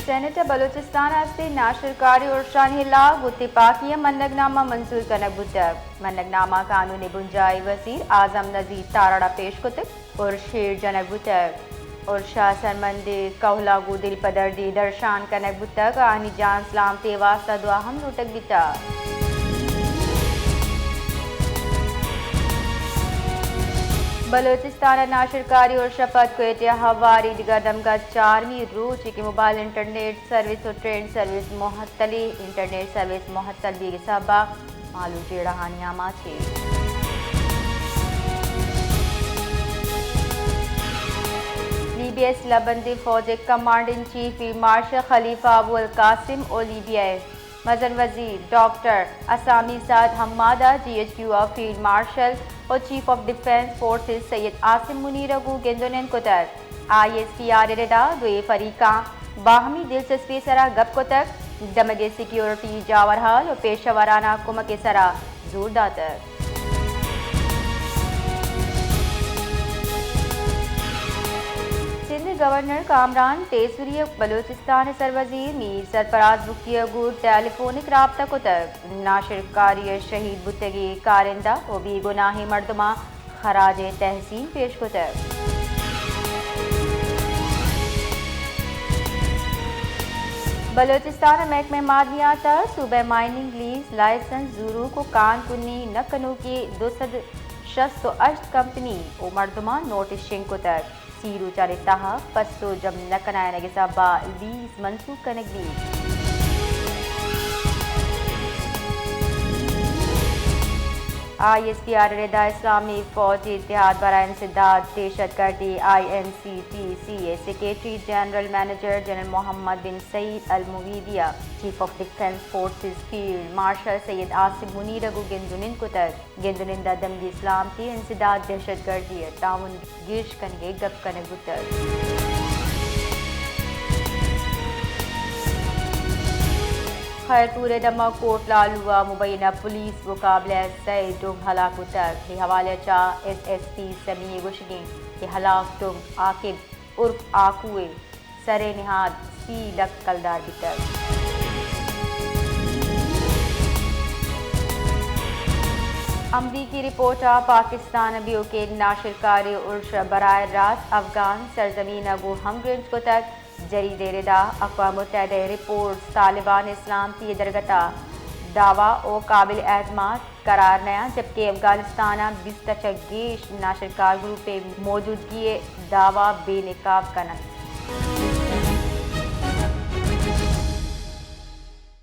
Saint Balochistan سے ناشرکاری اور شان ہلاک اتفاقی منگنامہ منظور کنک بتک منگنامہ قانون بنجائی وزیر اعظم نذیر تارڑا پیش کتک اور شیر جنک بتک اور شاسن مندر کوہلا گو دل پدردی درشان کنک بتک آنی جان سلامتی واسطہ دعا ہم لوٹک بیتا بلوچستان ناشرکاری اور شفت کوئٹہ ہواری دیگر دمگا 4ویں روز کی موبائل انٹرنیٹ سروس اور ٹرین سروس معطلی انٹرنیٹ سروس معطل بھی سبق معلوم جیڑا ہانیاما چھے لیبیا بندی فوج commander in chief field marshal Khalifa Abu Alqasim اور لیبیا مزن وزیر doctor Osama Saad Hammada G H Q of field marshal اور chief of defence forces Syed Asim Munir اگو گندونین کتر آئی ایس پی آر ردا دوئے فریقاں باہمی دلچسپی سرا گپ کتک دمگے سیکیورٹی جاورحال اور پیشہ ورانہ کمک سرا زور داتر سندھ گورنر کامران تیسری بلوچستان سروزیر میر سرفراز بکی گور ٹیلی فونک رابطہ کتک ناشرکاری شہید بتگی کارندہ و بی گناہی مردمہ خراج تحسین پیش کتک بلوچستان محکمہ معدنیات صوبہ مائننگ لیز لائسنس زورو کو کان کنی نکنو کی 268 کمپنی و مردمہ نوٹس شنگ کتک سیرو چار تہا پسو جم نکنائے نگسا با لیز منسوخ کنک دی آئی ایس پی آر ردا اسلامی فوجی اتحاد برائے انسداد دہشت گردی I N C T C A secretary general major general Muhammad bin Saeed Almuwaidiya chief of defence forces field marshal Syed Asim Munir اگو گندونین کتر گندونندہ دمگی اسلام تی انسداد دہشت گردی تعاون گرش کنگے گپ کنگ بتر خیر پورے دمہ کوٹ لالوا مبینہ پولیس مقابلہ سید ڈنگ ہلاک تک یہ حوالہ چاہ ایس ایس پی سمیع گشگیں کہ ہلاک ڈنگ عاقب عرف آکوئے سرے نہاد سی لک کلدار بتر امریکی رپورٹا پاکستان بیو کے ناشرکاری عرش براہ راست افغان سرزمین اگو ہم گرنج کو تک جرید ردا اقوام متحدہ رپورٹ طالبان اسلام کی درگتا دعویٰ و قابل اعتماد قرار نیا جبکہ افغانستان 20 گیش ناشرکار گروپ موجودگی دعویٰ بے نقاب کنند